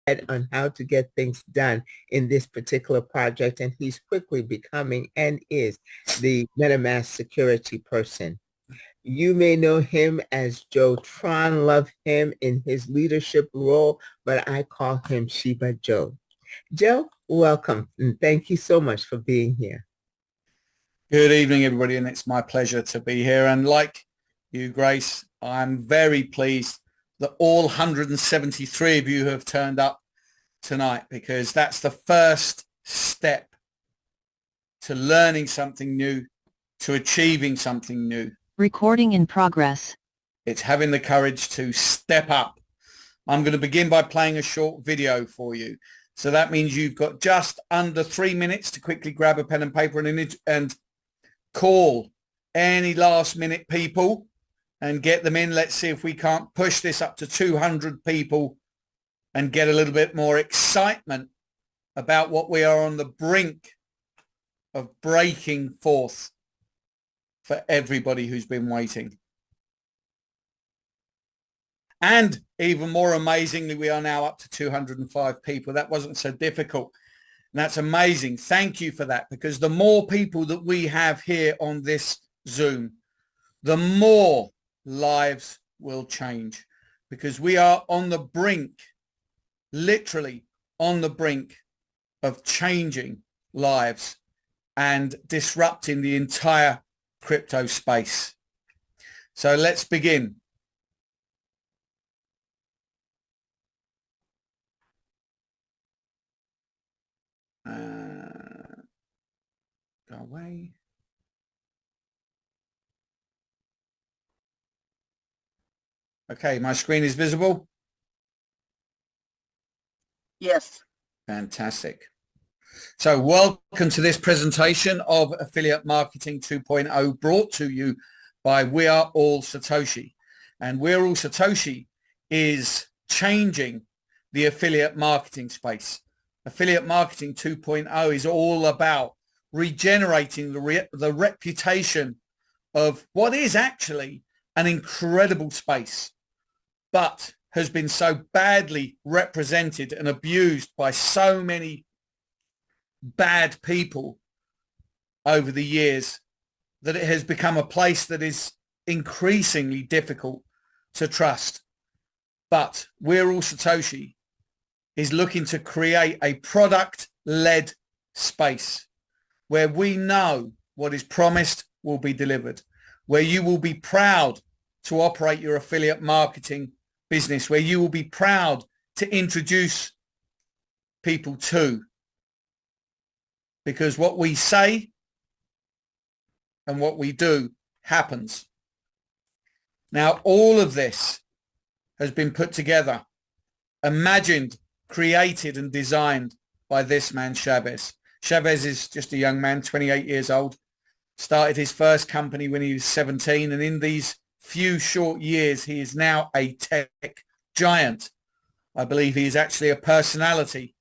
on how to get things done in this particular project, and he's quickly becoming and is the MetaMask security person. You may know him as Joe Tron, love him in his leadership role, but I call him Shiba Joe. Joe, welcome, and thank you so much for being here. Good evening, everybody, and it's my pleasure to be here. And like you, Grace, I'm very pleased that all 173 of you have turned up tonight, because that's the first step to learning something new, to achieving something new. Recording in progress. It's having the courage to step up. I'm going to begin by playing a short video for you. So that means you've got just under 3 minutes to quickly grab a pen and paper and call any last minute people and get them in. Let's see if we can't push this up to 200 people and get a little bit more excitement about what we are on the brink of breaking forth for everybody who's been waiting. And even more amazingly, we are now up to 205 people. That wasn't so difficult. And that's amazing. Thank you for that, because the more people that we have here on this Zoom, the more lives will change, because we are on the brink, literally on the brink of changing lives and disrupting the entire crypto space. So let's begin. Go away. Okay, my screen is visible. Yes. Fantastic. So welcome to this presentation of Affiliate Marketing 2.0, brought to you by We Are All Satoshi. And We Are All Satoshi is changing the affiliate marketing space. Affiliate Marketing 2.0 is all about regenerating the reputation of what is actually an incredible space, but has been so badly represented and abused by so many bad people over the years that it has become a place that is increasingly difficult to trust. But We're All Satoshi is looking to create a product-led space where we know what is promised will be delivered, where you will be proud to operate your affiliate marketing business, where you will be proud to introduce people to, because what we say and what we do happens. Now, all of this has been put together, imagined, created and designed by this man, Chavez. Chavez is just a young man, 28 years old, started his first company when he was 17, and in these few short years, he is now a tech giant. I believe he is actually a personality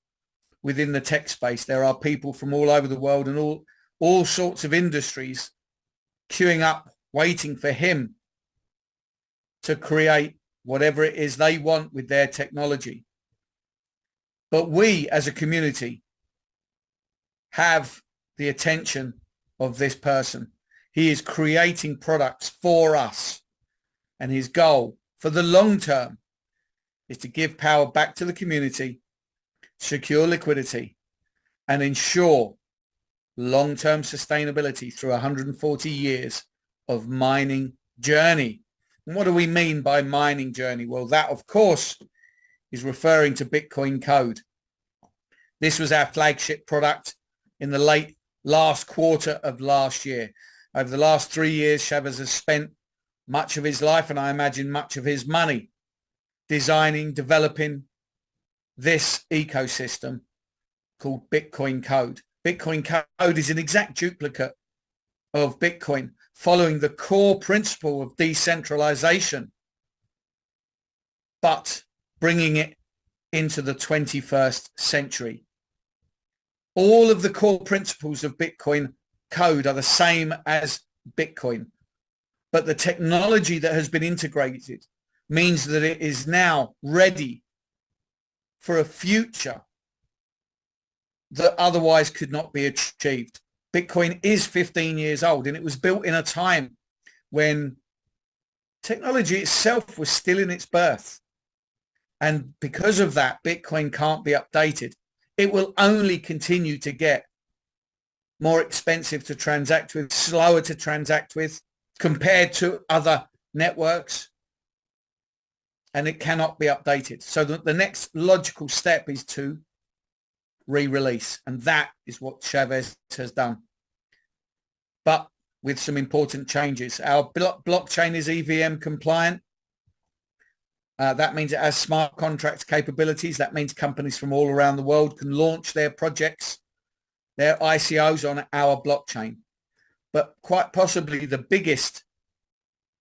within the tech space. There are people from all over the world and all sorts of industries queuing up, waiting for him to create whatever it is they want with their technology. But we as a community have the attention of this person. He is creating products for us, and his goal for the long term is to give power back to the community, secure liquidity, and ensure long-term sustainability through 140 years of mining journey. And what do we mean by mining journey? Well, that of course is referring to Bitcoin Code. This was our flagship product in the last quarter of last year. Over the last 3 years, Chavez has spent much of his life, and I imagine much of his money, designing, developing this ecosystem called Bitcoin Code. Bitcoin Code is an exact duplicate of Bitcoin, following the core principle of decentralization, but bringing it into the 21st century. All of the core principles of Bitcoin Code are the same as Bitcoin, but the technology that has been integrated means that it is now ready for a future that otherwise could not be achieved. Bitcoin is 15 years old, and it was built in a time when technology itself was still in its birth. And because of that, Bitcoin can't be updated. It will only continue to get more expensive to transact with, slower to transact with compared to other networks, and it cannot be updated. So the next logical step is to re-release, and that is what Chavez has done, but with some important changes. Our blockchain is EVM compliant. That means it has smart contract capabilities. That means companies from all around the world can launch their projects, their ICOs on our blockchain. But quite possibly the biggest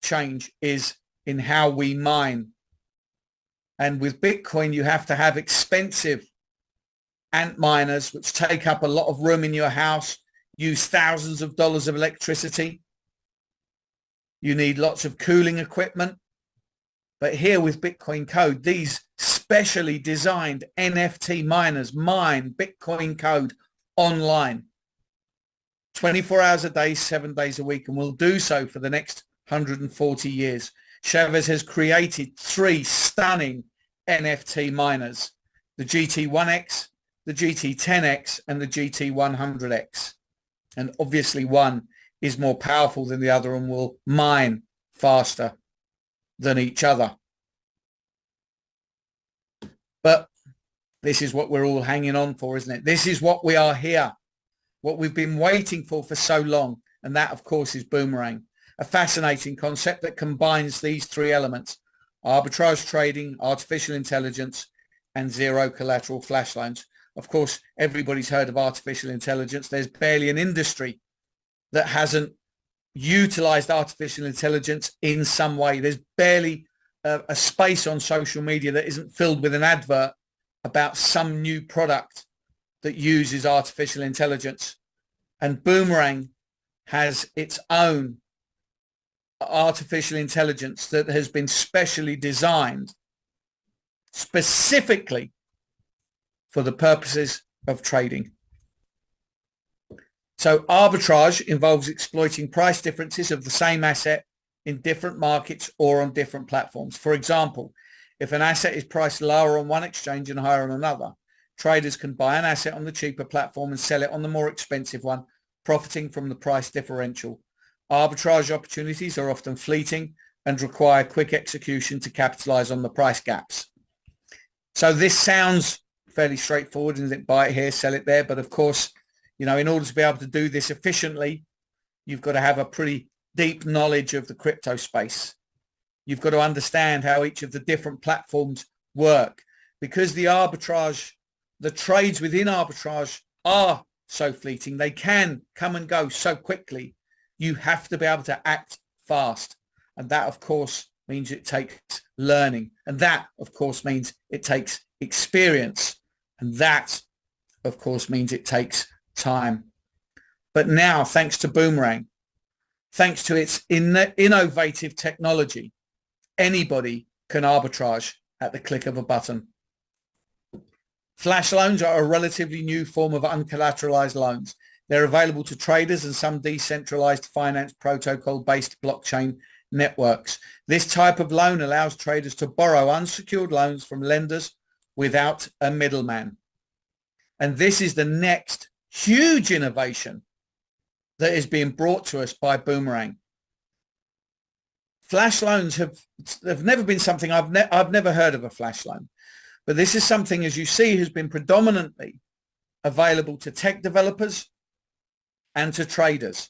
change is in how we mine. And with Bitcoin, you have to have expensive ant miners, which take up a lot of room in your house, use thousands of dollars of electricity. You need lots of cooling equipment. But here with Bitcoin code, these specially designed NFT miners mine Bitcoin code online 24 hours a day, 7 days a week, and will do so for the next 140 years. Chavez has created 3 stunning NFT miners, the GT1X, the GT10X, and the GT100X. And obviously one is more powerful than the other and will mine faster than each other. But this is what we're all hanging on for, isn't it? This is what we are here, what we've been waiting for so long. And that, of course, is Boomerang, a fascinating concept that combines these 3 elements: arbitrage trading, artificial intelligence, and zero collateral flash loans. Of course, everybody's heard of artificial intelligence. There's barely an industry that hasn't utilized artificial intelligence in some way. There's barely a space on social media that isn't filled with an advert about some new product that uses artificial intelligence. And Boomerang has its own artificial intelligence that has been specially designed specifically for the purposes of trading. So arbitrage involves exploiting price differences of the same asset in different markets or on different platforms. For example, if an asset is priced lower on one exchange and higher on another, traders can buy an asset on the cheaper platform and sell it on the more expensive one, profiting from the price differential. Arbitrage opportunities are often fleeting and require quick execution to capitalize on the price gaps. So this sounds fairly straightforward, isn't it? Buy it here, sell it there. But of course, you know, in order to be able to do this efficiently, you've got to have a pretty deep knowledge of the crypto space. You've got to understand how each of the different platforms work, because the arbitrage, the trades within arbitrage are so fleeting. They can come and go so quickly. You have to be able to act fast. And that, of course, means it takes learning. And that, of course, means it takes experience. And that, of course, means it takes time. But now, thanks to Boomerang, thanks to its innovative technology, anybody can arbitrage at the click of a button. Flash loans are a relatively new form of uncollateralized loans. They're available to traders and some decentralized finance protocol-based blockchain networks. This type of loan allows traders to borrow unsecured loans from lenders without a middleman. And this is the next huge innovation that is being brought to us by Boomerang. Flash loans have never been something I've never heard of a flash loan, but this is something, as you see, has been predominantly available to tech developers and to traders.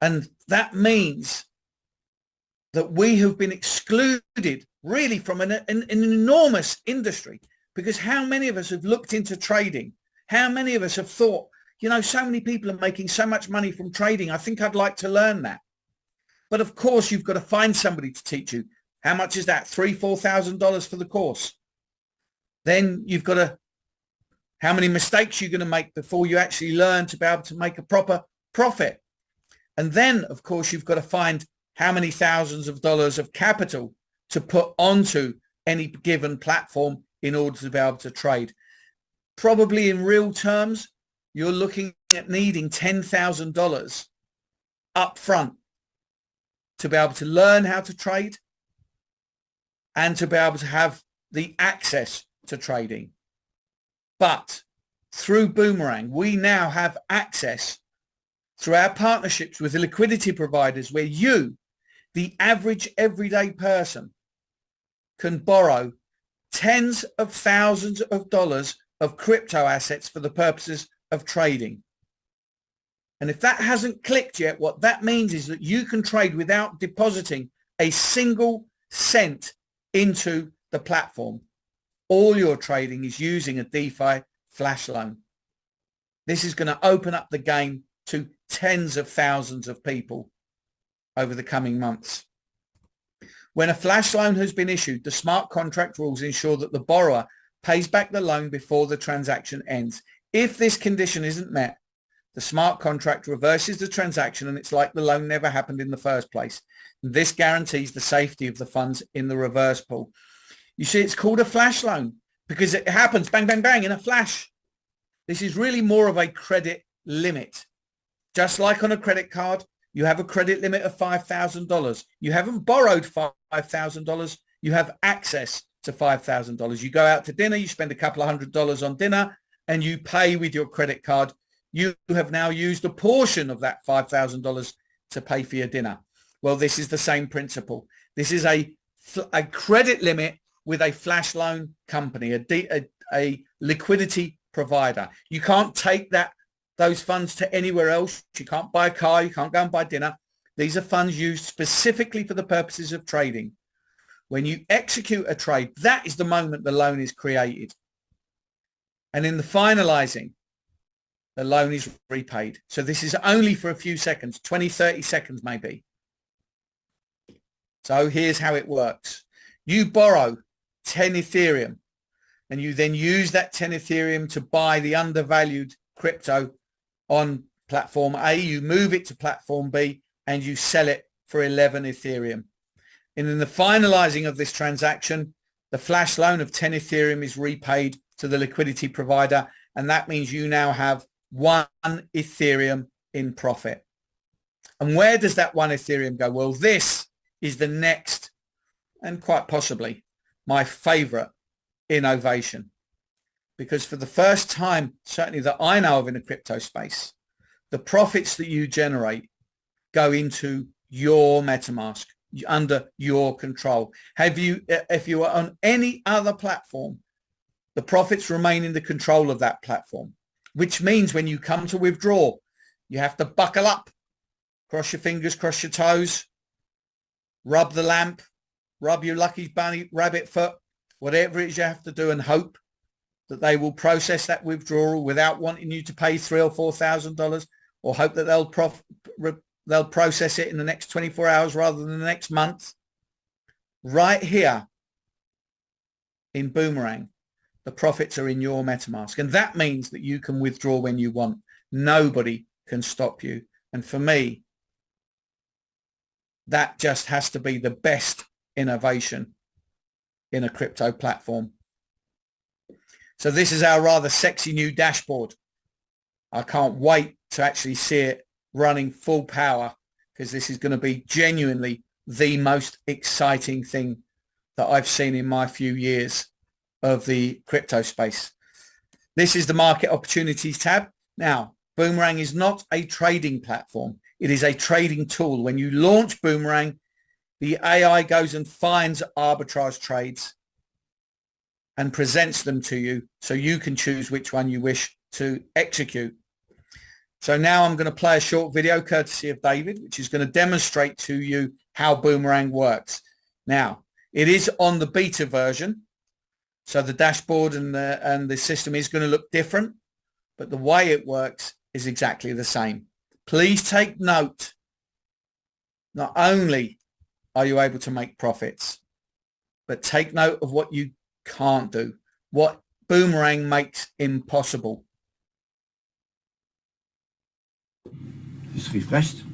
And that means that we have been excluded really from an enormous industry, because how many of us have looked into trading? How many of us have thought, you know, so many people are making so much money from trading. I think I'd like to learn that. But of course, you've got to find somebody to teach you. How much is that? $3,000-$4,000 for the course. Then you've got to, how many mistakes you're going to make before you actually learn to be able to make a proper profit. And then, of course, you've got to find how many thousands of dollars of capital to put onto any given platform in order to be able to trade. Probably in real terms, you're looking at needing $10,000 up front to be able to learn how to trade and to be able to have the access to trading. But through Boomerang, we now have access through our partnerships with the liquidity providers, where you, the average everyday person, can borrow tens of thousands of dollars of crypto assets for the purposes of trading. And if that hasn't clicked yet, what that means is that you can trade without depositing a single cent into the platform. All your trading is using a DeFi flash loan. This is going to open up the game to tens of thousands of people over the coming months. When a flash loan has been issued, the smart contract rules ensure that the borrower pays back the loan before the transaction ends. If this condition isn't met, the smart contract reverses the transaction and it's like the loan never happened in the first place. This guarantees the safety of the funds in the reverse pool. You see, it's called a flash loan because it happens bang, bang, bang in a flash. This is really more of a credit limit. Just like on a credit card, you have a credit limit of $5,000. You haven't borrowed $5,000. You have access to $5,000. You go out to dinner, you spend a couple of $100 on dinner, and you pay with your credit card. You have now used a portion of that $5,000 to pay for your dinner. Well, this is the same principle. This is a credit limit with a flash loan company, a liquidity provider. You can't take those funds to anywhere else. You can't buy a car. You can't go and buy dinner. These are funds used specifically for the purposes of trading. When you execute a trade, that is the moment the loan is created. And in the finalizing, the loan is repaid. So this is only for a few seconds, 20, 30 seconds maybe. So here's how it works. You borrow 10 Ethereum and you then use that 10 Ethereum to buy the undervalued crypto on platform A. You move it to platform B and you sell it for 11 Ethereum. And in the finalizing of this transaction, the flash loan of 10 Ethereum is repaid to the liquidity provider. And that means you now have 1 Ethereum in profit. And where does that 1 Ethereum go? Well, this is the next and quite possibly my favorite innovation, because for the first time, certainly that I know of in the crypto space, the profits that you generate go into your MetaMask, under your control. If you are on any other platform, the profits remain in the control of that platform, which means when you come to withdraw, you have to buckle up, cross your fingers, cross your toes, rub the lamp, rub your lucky bunny rabbit foot, whatever it is you have to do, and hope that they will process that withdrawal without wanting you to pay $3,000 or $4,000, or hope that they'll process it in the next 24 hours rather than the next month. Right here in Boomerang, the profits are in your MetaMask, and that means that you can withdraw when you want. Nobody can stop you. And for me, that just has to be the best innovation in a crypto platform. So this is our rather sexy new dashboard. I can't wait to actually see it running full power, because this is going to be genuinely the most exciting thing that I've seen in my few years of the crypto space. This is the market opportunities tab. Now, Boomerang is not a trading platform. It is a trading tool. When you launch Boomerang, the AI goes and finds arbitrage trades and presents them to you so you can choose which one you wish to execute. So now I'm going to play a short video courtesy of David, which is going to demonstrate to you how Boomerang works. Now, it is on the beta version, so the dashboard and the system is going to look different, but the way it works is exactly the same. Please take note. Not only are you able to make profits, but take note of what you can't do, what Boomerang makes impossible. Is refreshed,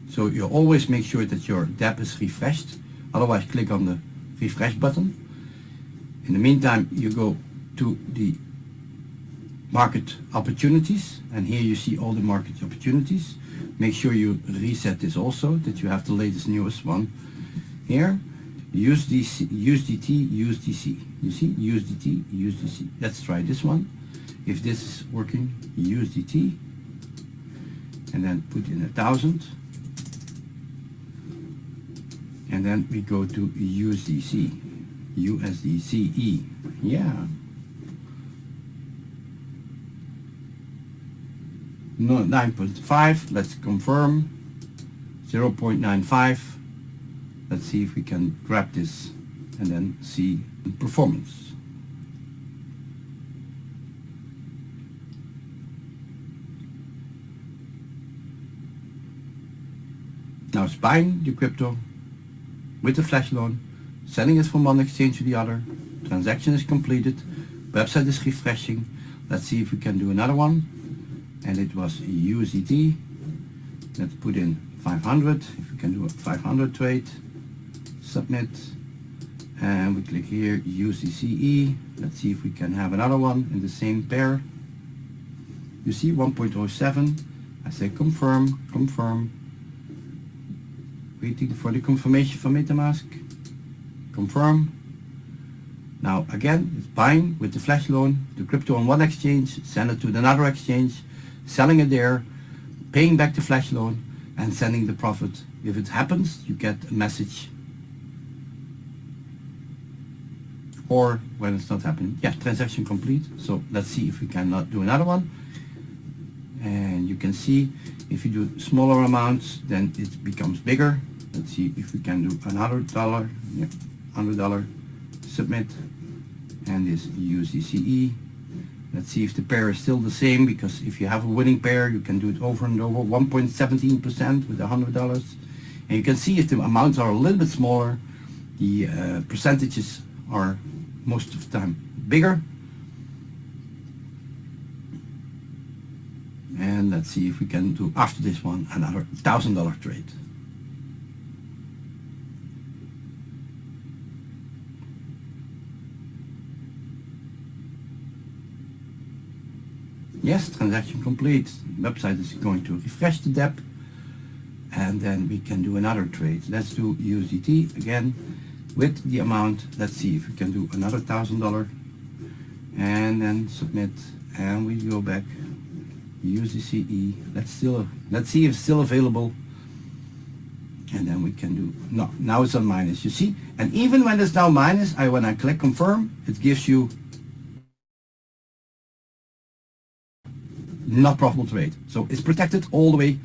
so you always make sure that your DApp is refreshed. Otherwise, click on the refresh button. In the meantime, you go to the market opportunities, and here you see all the market opportunities. Make sure you reset this also, that you have the latest newest one here. USDC, USDT, USDC. You see, USDT, USDC. Let's try this one. If this is working, USDT, and then put in 1,000. And then we go to USDC, USDCE. Yeah. No, 9.5. Let's confirm. 0.95. Let's see if we can grab this and then see performance. Now it's buying the crypto with the flash loan, selling it from one exchange to the other. Transaction is completed. Website is refreshing. Let's see if we can do another one. And it was USDT. Let's put in 500. If we can do a 500 trade. Submit, and we click here USDCE. Let's see if we can have another one in the same pair. You see 1.07. I say confirm, confirm. Waiting for the confirmation from MetaMask. Confirm. Now again, it's buying with the flash loan, the crypto on one exchange, send it to another exchange, selling it there, paying back the flash loan, and sending the profit. If it happens, you get a message. Or when it's not happening, yeah, transaction complete. So let's see if we cannot do another one. And you can see if you do smaller amounts, then it becomes bigger. Let's see if we can do another $100. Yeah, $100. Submit. And this USDCE. Let's see if the pair is still the same, because if you have a winning pair, you can do it over and over. 1.17% with $100. And you can see if the amounts are a little bit smaller, the percentages are most of the time bigger. And let's see if we can do after this one another $1,000 trade. Yes, transaction complete. Website is going to refresh the dep, and then we can do another trade. Let's do USDT again with the amount. Let's see if we can do another $1,000, and then submit, and we go back USDCE. Let's see if it's still available, and then we can do no. Now it's on minus. You see, and even when it's now minus, when I click confirm, it gives you not profitable trade. So it's protected all the way,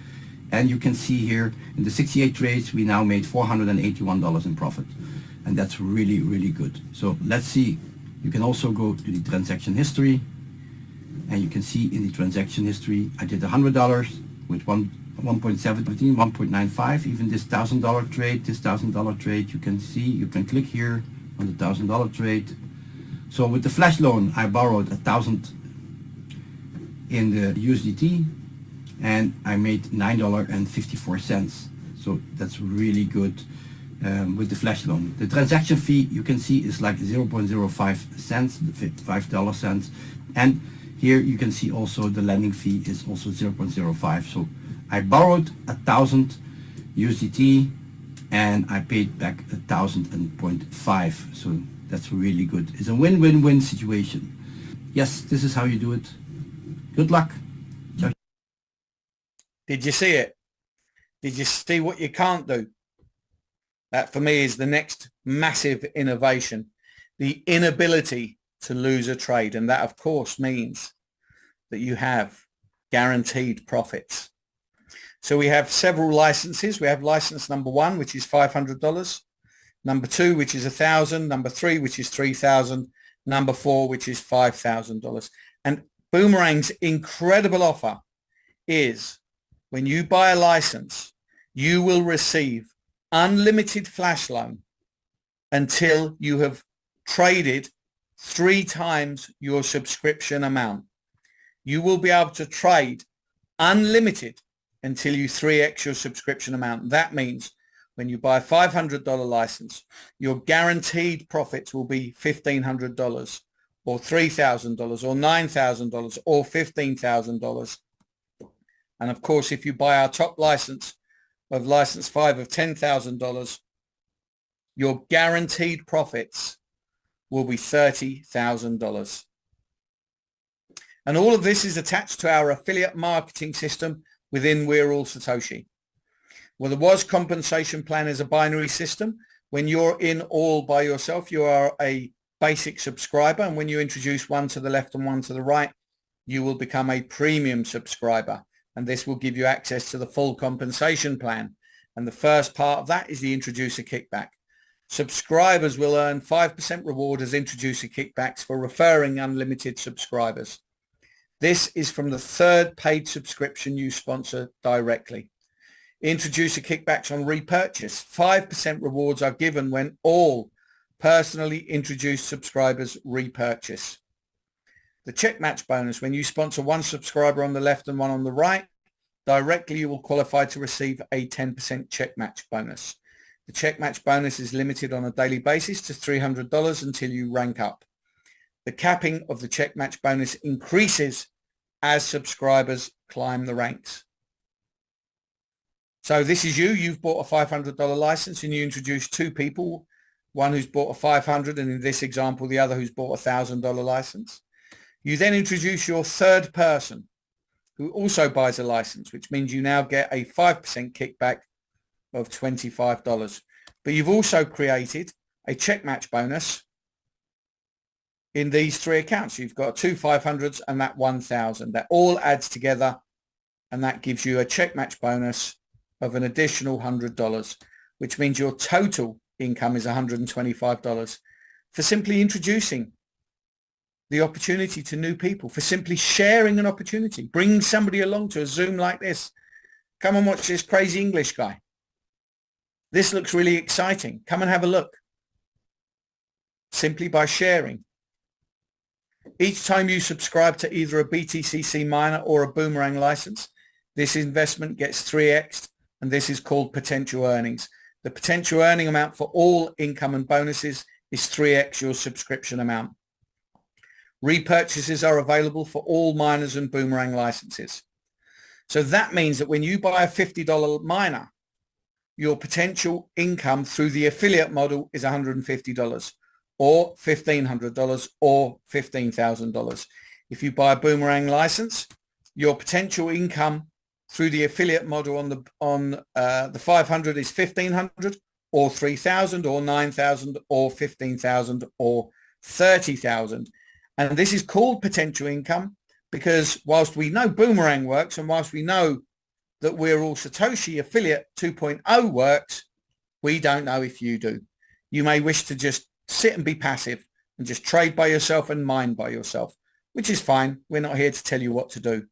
and you can see here in the 68 trades we now made $481 in profit, and that's really, really good. So let's see, you can also go to the transaction history, and you can see in the transaction history I did $100 with 1.17, 1.95, even this $1,000 trade, this $1,000 trade, you can see, you can click here on the $1,000 trade. So with the flash loan I borrowed 1,000 in the USDT, and I made $9.54. So that's really good with the flash loan. The transaction fee, you can see, is like 0.05 cents, 5 cents, and here you can see also the lending fee is also 0.05. So I borrowed 1,000 USDT and I paid back 1,000.5. So that's really good. It's a win-win-win situation. Yes, this is how you do it. Good luck. Ciao. Did you see it? Did you see what you can't do? That for me is the next massive innovation, the inability to lose a trade. And that of course means that you have guaranteed profits. So we have several licenses. We have license number 1, which is $500, number 2, which is $1,000, number 3, which is $3,000, number 4, which is $5,000. And Boomerang's incredible offer is when you buy a license, you will receive unlimited flash loan until you have traded 3 times your subscription amount. You will be able to trade unlimited until you 3x your subscription amount. That means when you buy a $500 license, your guaranteed profits will be $1,500 or $3,000 or $9,000 or $15,000. And of course, if you buy our top license of license 5 of $10,000, your guaranteed profits will be $30,000. And all of this is attached to our affiliate marketing system within We're All Satoshi. Well, the WAAS compensation plan is a binary system. When you're in all by yourself, you are a basic subscriber. And when you introduce one to the left and one to the right, you will become a premium subscriber. And this will give you access to the full compensation plan. And the first part of that is the introducer kickback. Subscribers will earn 5% reward as introducer kickbacks for referring unlimited subscribers. This is from the third paid subscription you sponsor directly. Introducer kickbacks on repurchase. 5% rewards are given when all personally introduced subscribers repurchase. The check match bonus, when you sponsor one subscriber on the left and one on the right, directly you will qualify to receive a 10% check match bonus. The check match bonus is limited on a daily basis to $300 until you rank up. The capping of the check match bonus increases as subscribers climb the ranks. So this is you. You've bought a $500 license and you introduce two people, one who's bought a $500 and in this example, the other who's bought a $1,000 license. You then introduce your third person who also buys a license, which means you now get a 5% kickback of $25. But you've also created a check match bonus in these three accounts. You've got two 500s and that 1,000. That all adds together and that gives you a check match bonus of an additional $100, which means your total income is $125 for simply introducing the opportunity to new people, for simply sharing an opportunity, bringing somebody along to a Zoom like this. Come and watch this crazy English guy. This looks really exciting. Come and have a look. Simply by sharing. Each time you subscribe to either a BTCC miner or a Boomerang license, this investment gets 3x'd, and this is called potential earnings. The potential earning amount for all income and bonuses is 3x your subscription amount. Repurchases are available for all miners and Boomerang licenses. So that means that when you buy a $50 miner, your potential income through the affiliate model is $150 or $1,500 or $15,000. If you buy a Boomerang license, your potential income through the affiliate model on the 500 is $1,500 or $3,000 or $9,000 or $15,000 or $30,000. And this is called potential income because whilst we know Boomerang works and whilst we know that We're All Satoshi affiliate 2.0 works, we don't know if you do. You may wish to just sit and be passive and just trade by yourself and mine by yourself, which is fine. We're not here to tell you what to do.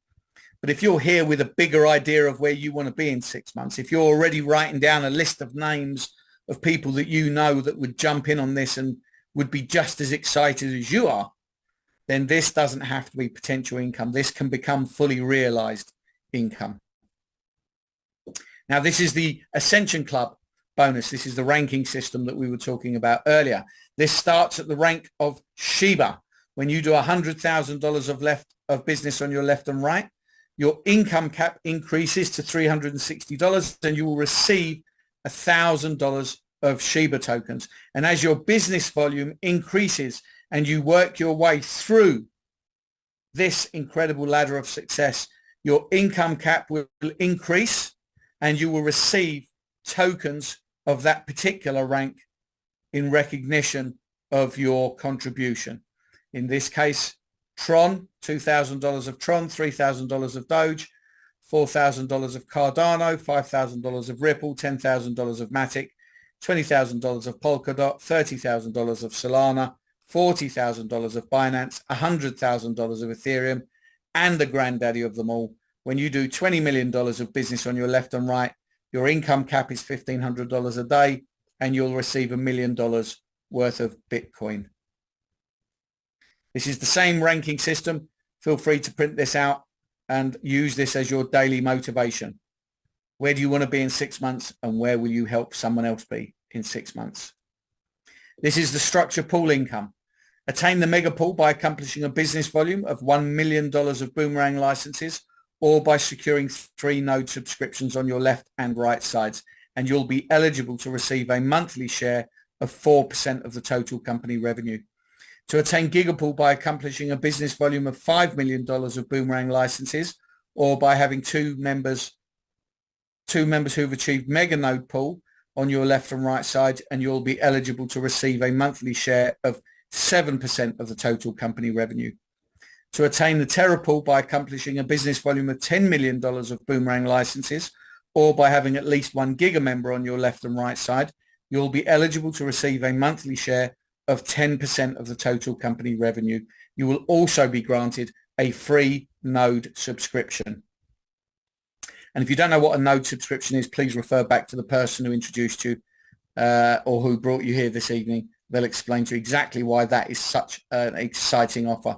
But if you're here with a bigger idea of where you want to be in 6 months, if you're already writing down a list of names of people that you know that would jump in on this and would be just as excited as you are, then this doesn't have to be potential income. This can become fully realized income. Now, this is the Ascension Club bonus. This is the ranking system that we were talking about earlier. This starts at the rank of Shiba. When you do $100,000 of business on your left and right, your income cap increases to $360 and you will receive $1,000 of Shiba tokens. And as your business volume increases and you work your way through this incredible ladder of success, your income cap will increase and you will receive tokens of that particular rank in recognition of your contribution. In this case, Tron, $2,000 of Tron, $3,000 of Doge, $4,000 of Cardano, $5,000 of Ripple, $10,000 of Matic, $20,000 of Polkadot, $30,000 of Solana, $40,000 of Binance, $100,000 of Ethereum, and the granddaddy of them all. When you do $20 million of business on your left and right, your income cap is $1,500 a day, and you'll receive $1 million worth of Bitcoin. This is the same ranking system. Feel free to print this out and use this as your daily motivation. Where do you want to be in 6 months, and where will you help someone else be in 6 months? This is the structure pool income. Attain the mega pool by accomplishing a business volume of $1 million of Boomerang licenses, or by securing 3 node subscriptions on your left and right sides, and you'll be eligible to receive a monthly share of 4% of the total company revenue. To attain gigapool by accomplishing a business volume of $5 million of Boomerang licenses, or by having two members who've achieved mega node pool on your left and right side, and you'll be eligible to receive a monthly share of 7% of the total company revenue. To attain the Terra pool by accomplishing a business volume of $10 million of Boomerang licenses, or by having at least 1 giga member on your left and right side, you'll be eligible to receive a monthly share of 10% of the total company revenue. You will also be granted a free node subscription. And if you don't know what a node subscription is, please refer back to the person who introduced you or who brought you here this evening. They'll explain to you exactly why that is such an exciting offer.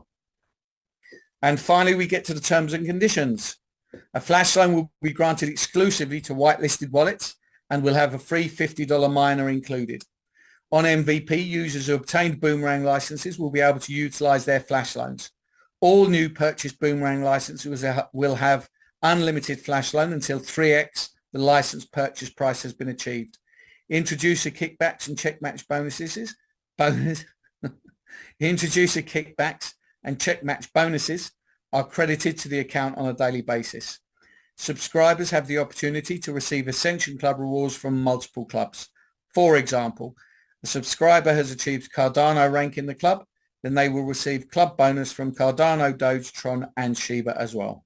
And finally, we get to the terms and conditions. A flash loan will be granted exclusively to whitelisted wallets and will have a free $50 miner included. On MVP, users who obtained Boomerang licenses will be able to utilize their flash loans. All new purchased Boomerang licenses will have unlimited flash loan until 3x the license purchase price has been achieved. Introducer kickbacks and check match bonuses. Introducer kickbacks and check match bonuses are credited to the account on a daily basis. Subscribers have the opportunity to receive Ascension Club rewards from multiple clubs. For example, a subscriber has achieved Cardano rank in the club, then they will receive club bonus from Cardano, Doge, Tron and Shiba as well.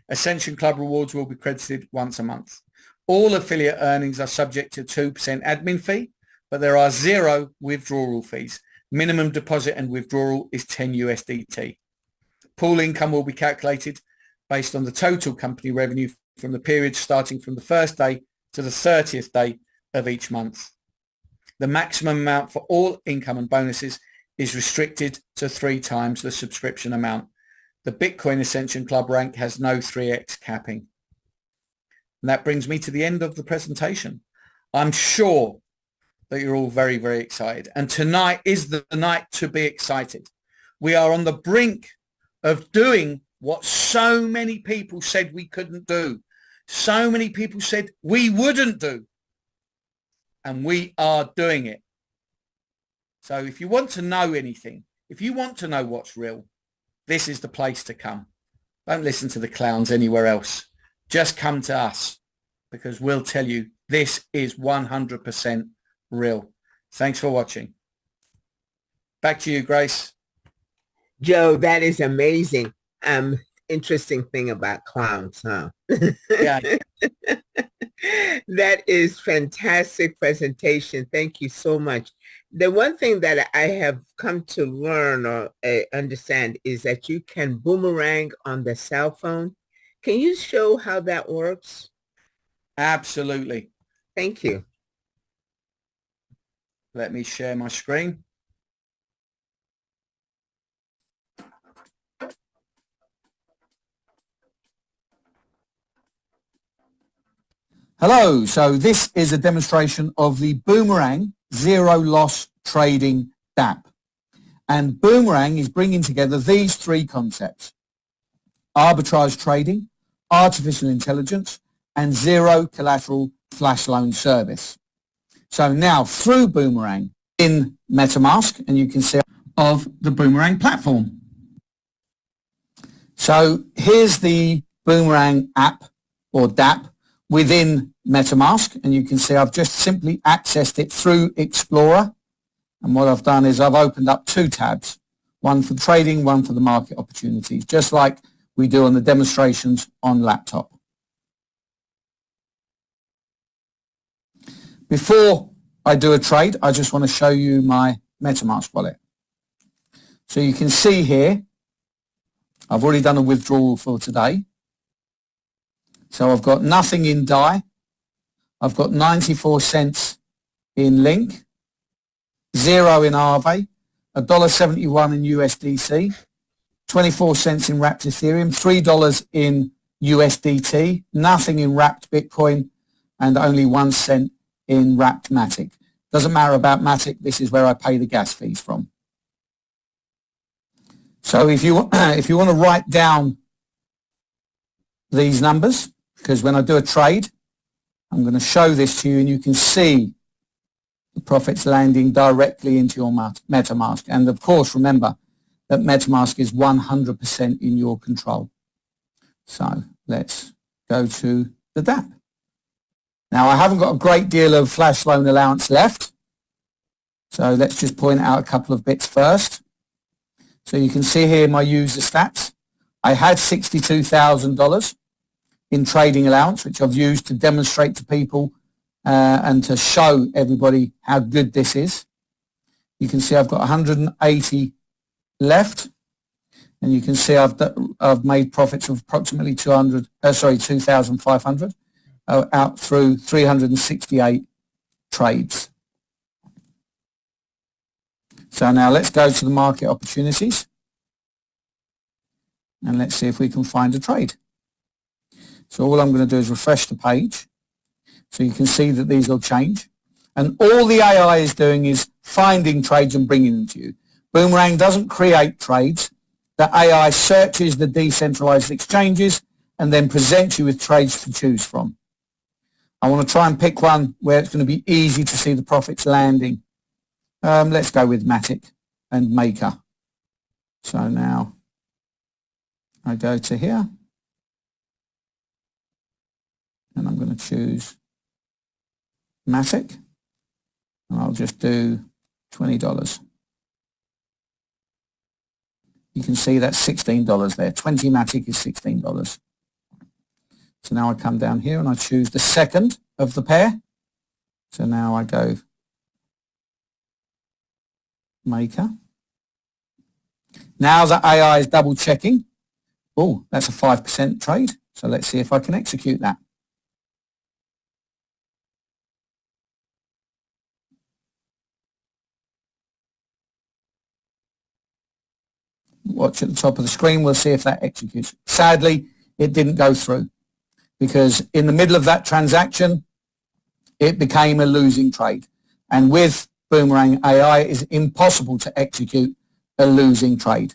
Ascension Club rewards will be credited once a month. All affiliate earnings are subject to 2% admin fee, but there are 0 withdrawal fees. Minimum deposit and withdrawal is 10 USDT. Pool income will be calculated based on the total company revenue from the period starting from the first day to the 30th day of each month. The maximum amount for all income and bonuses is restricted to 3 times the subscription amount. The Bitcoin Ascension Club rank has no 3x capping. And that brings me to the end of the presentation. I'm sure that you're all very, very excited. And tonight is the night to be excited. We are on the brink of doing what so many people said we couldn't do. So many people said we wouldn't do. And we are doing it. So if you want to know anything, if you want to know what's real, this is the place to come. Don't listen to the clowns anywhere else. Just come to us, because we'll tell you this is 100% real. Thanks for watching. Back to you, Grace. Joe, that is amazing. Interesting thing about clowns, huh? Yeah. That is fantastic presentation. Thank you so much. The one thing that I have come to learn or understand is that you can boomerang on the cell phone. Can you show how that works? Absolutely. Thank you. Let me share my screen. Hello, so this is a demonstration of the Boomerang Zero Loss Trading DApp. And Boomerang is bringing together these 3 concepts: arbitrage trading, artificial intelligence, and zero collateral flash loan service. So now through Boomerang in MetaMask, and you can see of the Boomerang platform. So here's the Boomerang app or DApp within MetaMask, and you can see I've just simply accessed it through Explorer, and what I've done is I've opened up 2 tabs, one for trading, one for the market opportunities, just like we do on the demonstrations on laptop. Before I do a trade, I just want to show you my MetaMask wallet. So you can see here I've already done a withdrawal for today. So I've got nothing in DAI. I've got 94 cents in Link, 0 in Aave, $1.71 in USDC, 24 cents in Wrapped Ethereum, $3 in USDT, nothing in wrapped Bitcoin, and only 1 cent in wrapped Matic. Doesn't matter about Matic, this is where I pay the gas fees from. So if you want to write down these numbers, because when I do a trade, I'm going to show this to you and you can see the profits landing directly into your MetaMask. And of course, remember that MetaMask is 100% in your control. So let's go to the DApp. Now I haven't got a great deal of flash loan allowance left. So let's just point out a couple of bits first. So you can see here my user stats. I had $62,000 in trading allowance, which I've used to demonstrate to people and to show everybody how good this is. You can see I've got 180 left, and you can see I've made profits of approximately 2,500 out through 368 trades. So now let's go to the market opportunities and let's see if we can find a trade. So all I'm going to do is refresh the page so you can see that these will change. And all the AI is doing is finding trades and bringing them to you. Boomerang doesn't create trades. The AI searches the decentralized exchanges and then presents you with trades to choose from. I want to try and pick one where it's going to be easy to see the profits landing. Let's go with Matic and Maker. So now I go to here and I'm going to choose Matic and I'll just do $20. You can see that's $16 there. 20 Matic is $16. So now I come down here and I choose the second of the pair. So now I go Maker. Now the AI is double checking. Oh, that's a 5% trade. So let's see if I can execute that. Watch at the top of the screen. We'll see if that executes. Sadly, it didn't go through because in the middle of that transaction, it became a losing trade. And with Boomerang AI, it is impossible to execute a losing trade.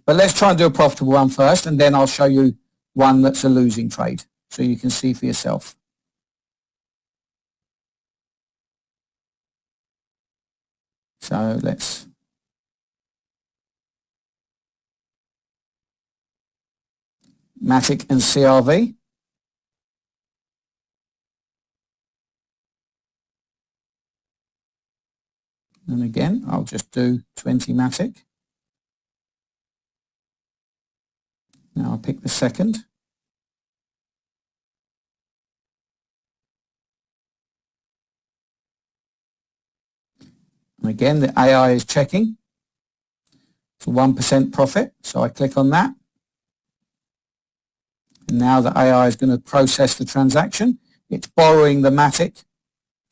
But let's try and do a profitable one first, and then I'll show you one that's a losing trade so you can see for yourself. So let's Matic and CRV. And again, I'll just do 20 Matic. Now I'll pick the second. And again, the AI is checking. It's a 1% profit, so I click on that. And now the AI is going to process the transaction. It's borrowing the Matic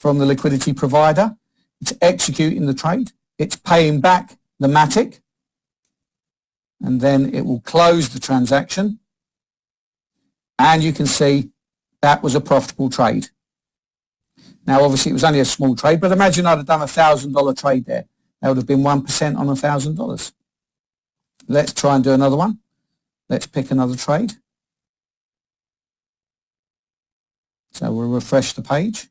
from the liquidity provider. It's executing the trade. It's paying back the Matic. And then it will close the transaction. And you can see that was a profitable trade. Now, obviously, it was only a small trade, but imagine I'd have done a $1,000 trade there. That would have been 1% on $1,000. Let's try and do another one. Let's pick another trade. So we'll refresh the page.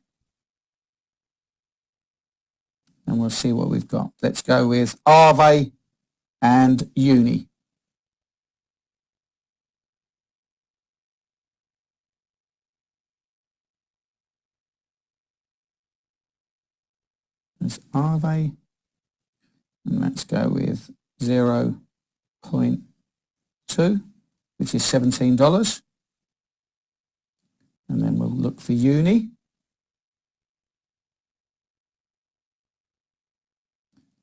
And we'll see what we've got. Let's go with Arve and Uni. There's Arve. And let's go with 0.2, which is $17. And then we'll look for Uni.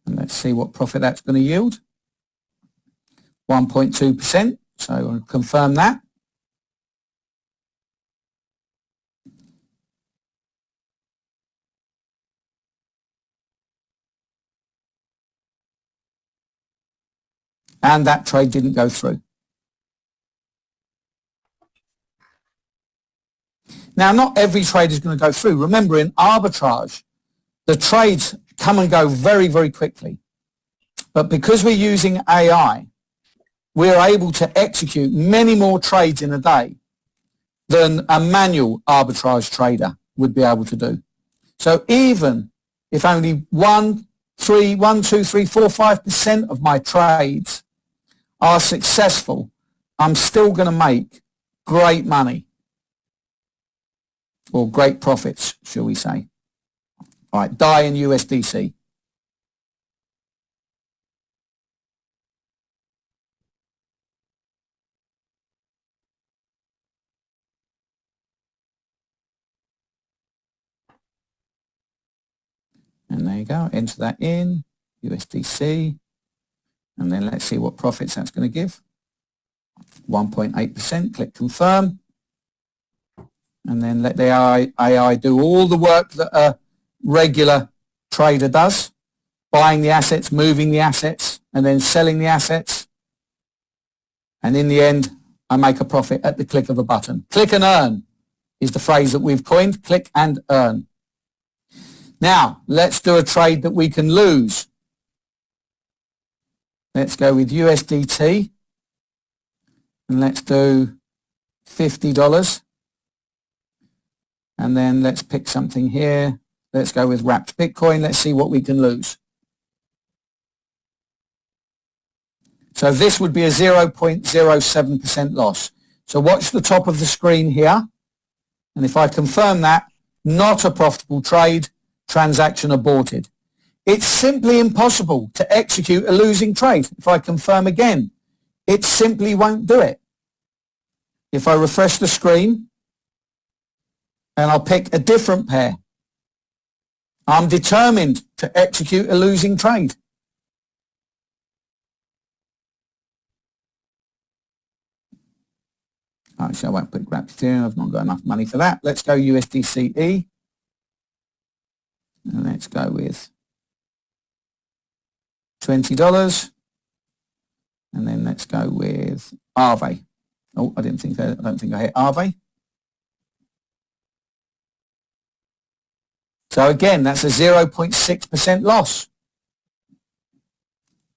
And let's see what profit that's going to yield. 1.2%. So I'll confirm that. And that trade didn't go through. Now, not every trade is going to go through. Remember, in arbitrage, the trades come and go very, very quickly. But because we're using AI, we're able to execute many more trades in a day than a manual arbitrage trader would be able to do. So even if only 1, 2, 3, 4, 5% of my trades are successful, I'm still going to make great money, or great profits, shall we say. All right, DAI and USDC. And there you go, enter that in, USDC, and then let's see what profits that's going to give. 1.8%, click confirm, and then let the AI do all the work that a regular trader does, buying the assets, moving the assets, and then selling the assets. And in the end, I make a profit at the click of a button. Click and earn is the phrase that we've coined, click and earn. Now, let's do a trade that we can lose. Let's go with USDT, and let's do $50. And then let's pick something here. Let's go with wrapped Bitcoin. Let's see what we can lose. So this would be a 0.07% loss. So watch the top of the screen here. And if I confirm that, not a profitable trade, transaction aborted. It's simply impossible to execute a losing trade. If I confirm again, it simply won't do it. If I refresh the screen and I'll pick a different pair, I'm determined to execute a losing trade. Actually, I won't put wrapped here. I've not got enough money for that. Let's go USDCE. And let's go with $20. And then let's go with Aave. Oh, I don't think I hit Aave. So again, that's a 0.6% loss.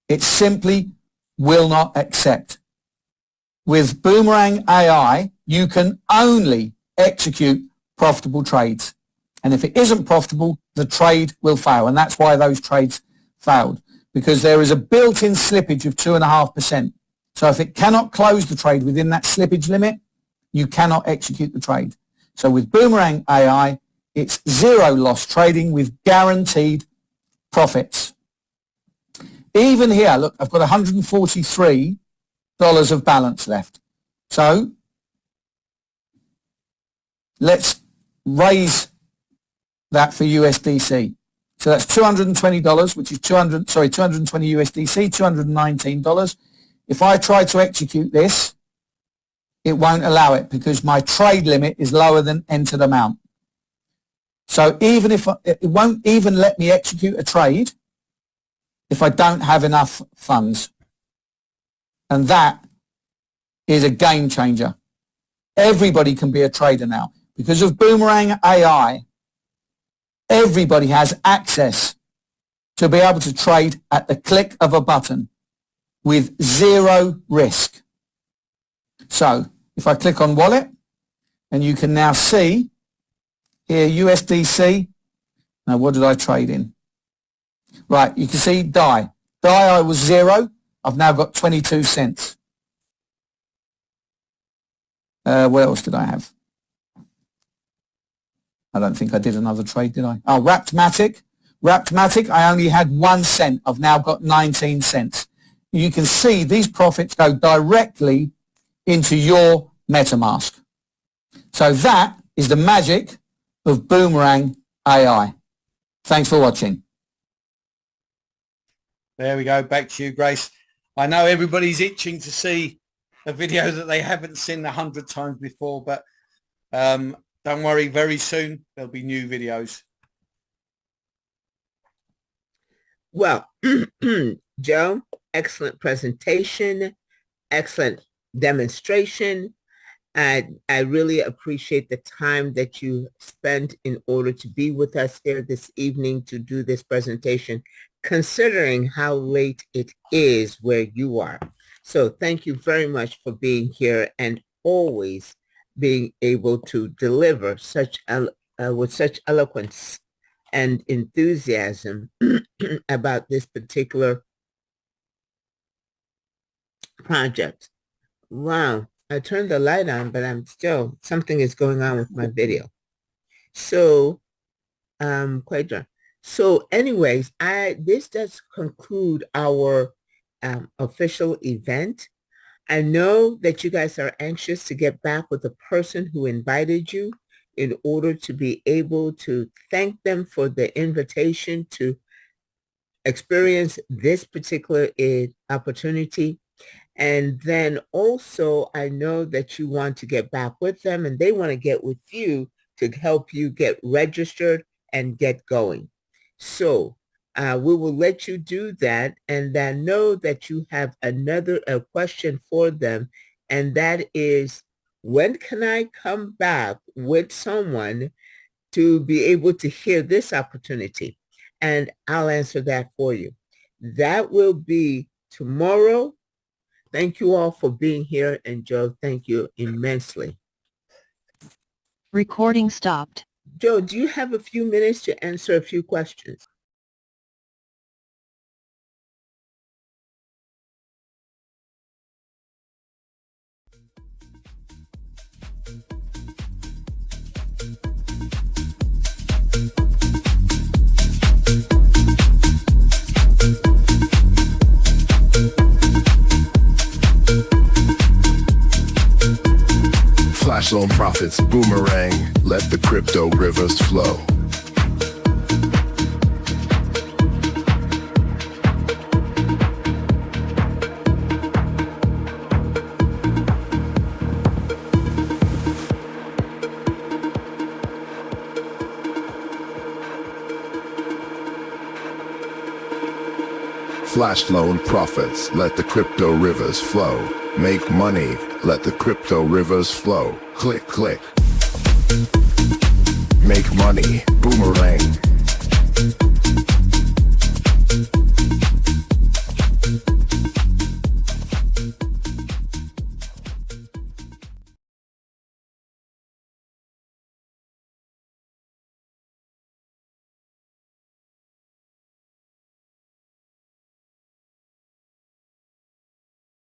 It simply will not accept. With Boomerang AI, you can only execute profitable trades. And if it isn't profitable, the trade will fail. And that's why those trades failed, because there is a built-in slippage of 2.5%. So if it cannot close the trade within that slippage limit, you cannot execute the trade. So with Boomerang AI, it's zero loss trading with guaranteed profits. Even here, look, I've got $143 of balance left. So let's raise that for USDC. So that's $220, which is 220 USDC, $219. If I try to execute this, it won't allow it because my trade limit is lower than entered amount. So even if it won't even let me execute a trade if I don't have enough funds. And that is a game changer. Everybody can be a trader now. Because of Boomerang AI, everybody has access to be able to trade at the click of a button with zero risk. So if I click on wallet, and you can now see here USDC. Now what did I trade in? Right, you can see DAI. DAI I was 0. I've now got 22 cents. What else did I have? I don't think I did another trade, did I? Oh, Wrapped-Matic. Wrapped-Matic, I only had 1 cent. I've now got 19 cents. You can see these profits go directly into your MetaMask. So that is the magic of Boomerang AI. Thanks for watching. There we go. Back to you, Grace. I know everybody's itching to see a video that they haven't seen 100 times before, but don't worry, very soon there'll be new videos. Well, Joe, excellent presentation, excellent demonstration, I really appreciate the time that you spent in order to be with us here this evening to do this presentation, considering how late it is where you are. So thank you very much for being here and always being able to deliver with such eloquence and enthusiasm about this particular project. Wow. I turned the light on, but something is going on with my video. So, quite done. So anyways, this does conclude our official event. I know that you guys are anxious to get back with the person who invited you in order to be able to thank them for the invitation to experience this particular opportunity. And then also, I know that you want to get back with them and they want to get with you to help you get registered and get going. So we will let you do that. And I know that you have another question for them. And that is, when can I come back with someone to be able to hear this opportunity? And I'll answer that for you. That will be tomorrow. Thank you all for being here. And Joe, thank you immensely. Recording stopped. Joe, do you have a few minutes to answer a few questions? Flash loan profits, boomerang, let the crypto rivers flow. Flash loan profits, let the crypto rivers flow. Make money, let the crypto rivers flow. Click, click. Make money, boomerang.